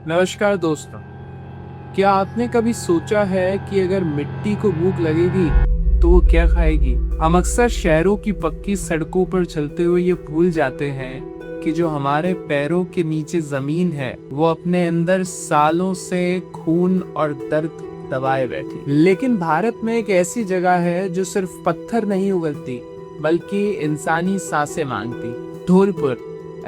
नमस्कार दोस्तों। क्या आपने कभी सोचा है कि अगर मिट्टी को भूख लगेगी तो वो क्या खाएगी? हम अक्सर शहरों की पक्की सड़कों पर चलते हुए ये भूल जाते हैं कि जो हमारे पैरों के नीचे जमीन है वो अपने अंदर सालों से खून और दर्द दबाए बैठी। लेकिन भारत में एक ऐसी जगह है जो सिर्फ पत्थर नहीं उगलती बल्कि इंसानी सांसें मांगती। धौलपुर,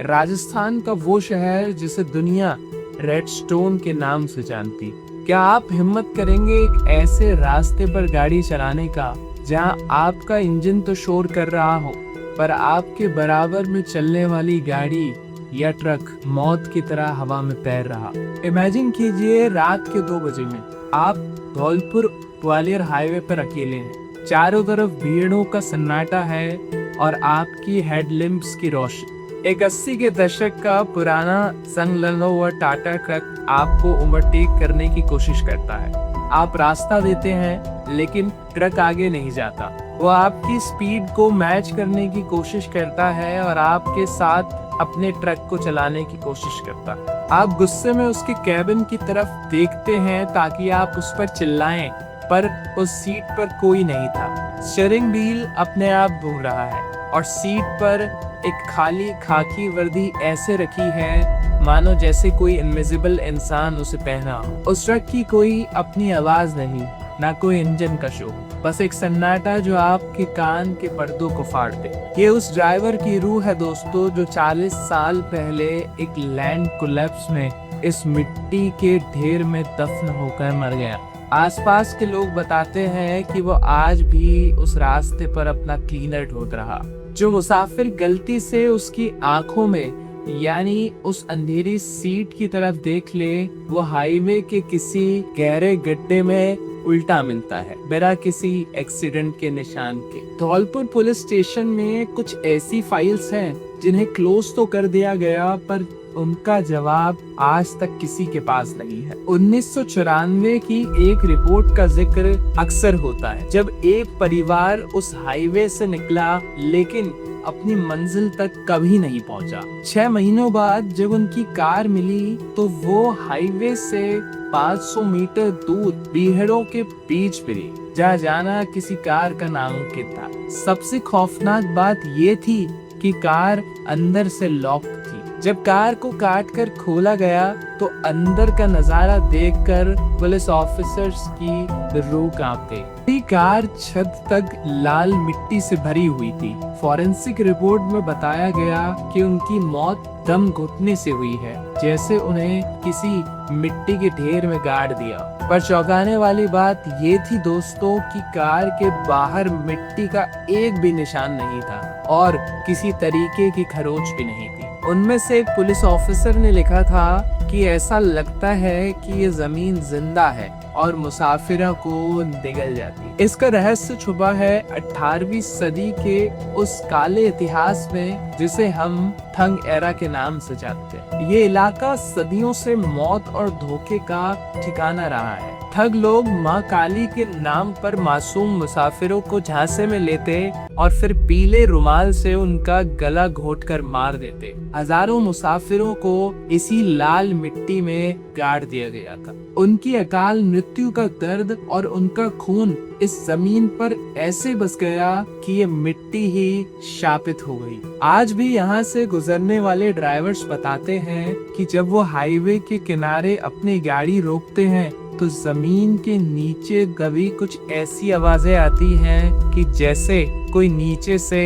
राजस्थान का वो शहर जिसे दुनिया रेड स्टोन के नाम से जानती। क्या आप हिम्मत करेंगे एक ऐसे रास्ते पर गाड़ी चलाने का जहां आपका इंजन तो शोर कर रहा हो पर आपके बराबर में चलने वाली गाड़ी या ट्रक मौत की तरह हवा में तैर रहा? इमेजिन कीजिए रात के 2 बजे में आप धौलपुर ग्वालियर हाईवे पर अकेले हैं। चारों तरफ भीड़ों का सन्नाटा है और आपकी हेडलैम्प्स की रोशनी। एक 80 के दशक का पुराना संग लगा हुआ टाटा ट्रक आपको ओवरटेक करने की कोशिश करता है। आप रास्ता देते हैं लेकिन ट्रक आगे नहीं जाता। वो आपकी स्पीड को मैच करने की कोशिश करता है और आपके साथ अपने ट्रक को चलाने की कोशिश करता है। आप गुस्से में उसके कैबिन की तरफ देखते हैं ताकि आप उस पर चिल्लाएं, पर उस सीट पर कोई नहीं था। स्टीयरिंग व्हील अपने आप घूम रहा है और सीट पर एक खाली खाकी वर्दी ऐसे रखी है मानो जैसे कोई इनविजिबल इंसान उसे पहना हो। उस ट्रक की कोई अपनी आवाज नहीं, ना कोई इंजन का शोर, बस एक सन्नाटा जो आपके कान के पर्दों को फाड़ दे। ये उस ड्राइवर की रूह है दोस्तों, जो 40 साल पहले एक लैंड कोलैप्स में इस मिट्टी के ढेर में दफन होकर मर गया। आसपास के लोग बताते हैं कि वो आज भी उस रास्ते पर अपना क्लीनर ढूंढ रहा। जो मुसाफिर गलती से उसकी आंखों में यानी उस अंधेरी सीट की तरफ देख ले, वो हाईवे के किसी गहरे गड्ढे में उल्टा मिलता है, बिना किसी एक्सीडेंट के निशान के। धौलपुर पुलिस स्टेशन में कुछ ऐसी फाइल्स हैं जिन्हें क्लोज तो कर दिया गया पर उनका जवाब आज तक किसी के पास नहीं है। 1994 की एक रिपोर्ट का जिक्र अक्सर होता है, जब एक परिवार उस हाईवे से निकला लेकिन अपनी मंजिल तक कभी नहीं पहुंचा। 6 महीनों बाद जब उनकी कार मिली तो वो हाईवे से 500 मीटर दूर बीहड़ों के बीच मिली, जहाँ जाना किसी कार का नामुमकिन था। सबसे खौफनाक बात ये थी कि कार अंदर से लॉक थी। जब कार को काट कर खोला गया तो अंदर का नजारा देखकर पुलिस ऑफिसर्स की रूह कांप गई। कार छत तक लाल मिट्टी से भरी हुई थी। फॉरेंसिक रिपोर्ट में बताया गया कि उनकी मौत दम घुटने से हुई है, जैसे उन्हें किसी मिट्टी के ढेर में गाड़ दिया। पर चौंकाने वाली बात ये थी दोस्तों कि कार के बाहर मिट्टी का एक भी निशान नहीं था और किसी तरीके की खरोच भी नहीं थी। उनमें से एक पुलिस ऑफिसर ने लिखा था कि ऐसा लगता है कि ये जमीन जिंदा है और मुसाफिरों को निगल जाती। इसका रहस्य छुपा है 18वीं सदी के उस काले इतिहास में जिसे हम ठंग एरा के नाम से जानते हैं। ये इलाका सदियों से मौत और धोखे का ठिकाना रहा है। ठग लोग माँ काली के नाम पर मासूम मुसाफिरों को झांसे में लेते और फिर पीले रुमाल से उनका गला घोंटकर मार देते। हजारों मुसाफिरों को इसी लाल मिट्टी में गाड़ दिया गया था। उनकी अकाल मृत्यु का दर्द और उनका खून इस जमीन पर ऐसे बस गया कि ये मिट्टी ही शापित हो गई। आज भी यहाँ से गुजरने वाले ड्राइवर्स बताते हैं कि जब वो हाईवे के किनारे अपनी गाड़ी रोकते हैं तो जमीन के नीचे कभी कुछ ऐसी आवाजें आती हैं कि जैसे कोई नीचे से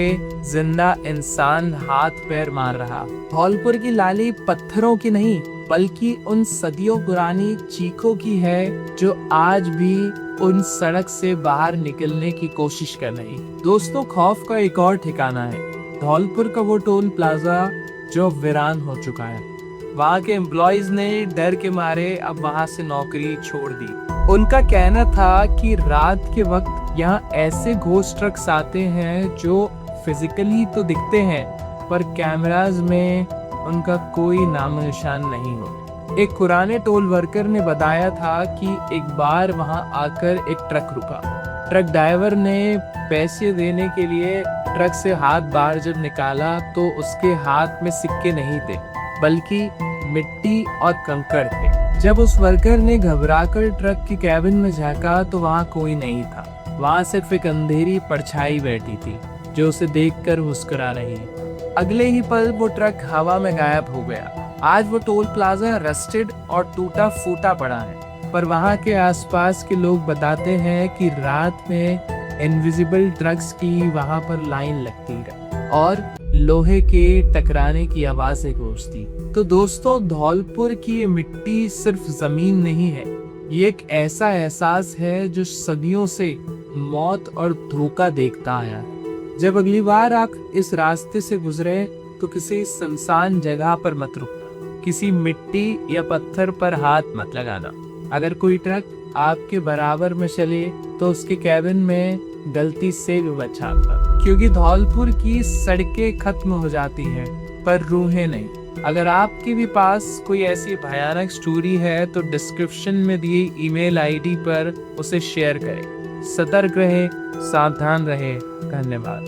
जिंदा इंसान हाथ पैर मार रहा। धौलपुर की लाली पत्थरों की नहीं बल्कि उन सदियों पुरानी चीखों की है जो आज भी उन सड़क से बाहर निकलने की कोशिश कर रही। दोस्तों, खौफ का एक और ठिकाना है धौलपुर का वो टोल प्लाजा जो वीरान हो चुका है। वहाँ के एम्प्लॉइज ने डर के मारे अब वहाँ से नौकरी छोड़ दी। उनका कहना था कि रात के वक्त यहाँ ऐसे घोस्ट ट्रक्स आते हैं जो फिजिकली तो दिखते हैं पर कैमरास में उनका कोई नामो निशान नहीं हो। एक पुराने टोल वर्कर ने बताया था कि एक बार वहां आकर एक ट्रक रुका। ट्रक ड्राइवर ने पैसे देने के लिए ट्रक से हाथ बाहर जब निकाला तो उसके हाथ में सिक्के नहीं थे बल्कि मिट्टी और कंकड़ थे। जब उस वर्कर ने घबराकर ट्रक की कैबिन में झांका तो वहाँ कोई नहीं था। वहाँ सिर्फ एक अंधेरी परछाई बैठी थी जो उसे देखकर मुस्कुरा रही। अगले ही पल वो ट्रक हवा में गायब हो गया। आज वो टोल प्लाजा रस्टेड और टूटा फूटा पड़ा है, पर वहाँ के आसपास के लोग बताते हैं कि रात में इनविजिबल ट्रक्स की वहाँ पर लाइन लगती है और लोहे के टकराने की आवाजें गूंजती। तो दोस्तों, धौलपुर की ये मिट्टी सिर्फ जमीन नहीं है, ये एक ऐसा एहसास है जो सदियों से मौत और धोखा देखता आया। जब अगली बार आप इस रास्ते से गुजरे तो किसी सुनसान जगह पर मत रुकना, किसी मिट्टी या पत्थर पर हाथ मत लगाना। अगर कोई ट्रक आपके बराबर में चले तो उसके कैबिन में गलती से भी मत झांकना, क्योंकि धौलपुर की सड़कें खत्म हो जाती हैं पर रूहें नहीं। अगर आपके भी पास कोई ऐसी भयानक स्टोरी है तो डिस्क्रिप्शन में दिए ईमेल आईडी पर उसे शेयर करें। सतर्क रहें, सावधान रहें। धन्यवाद।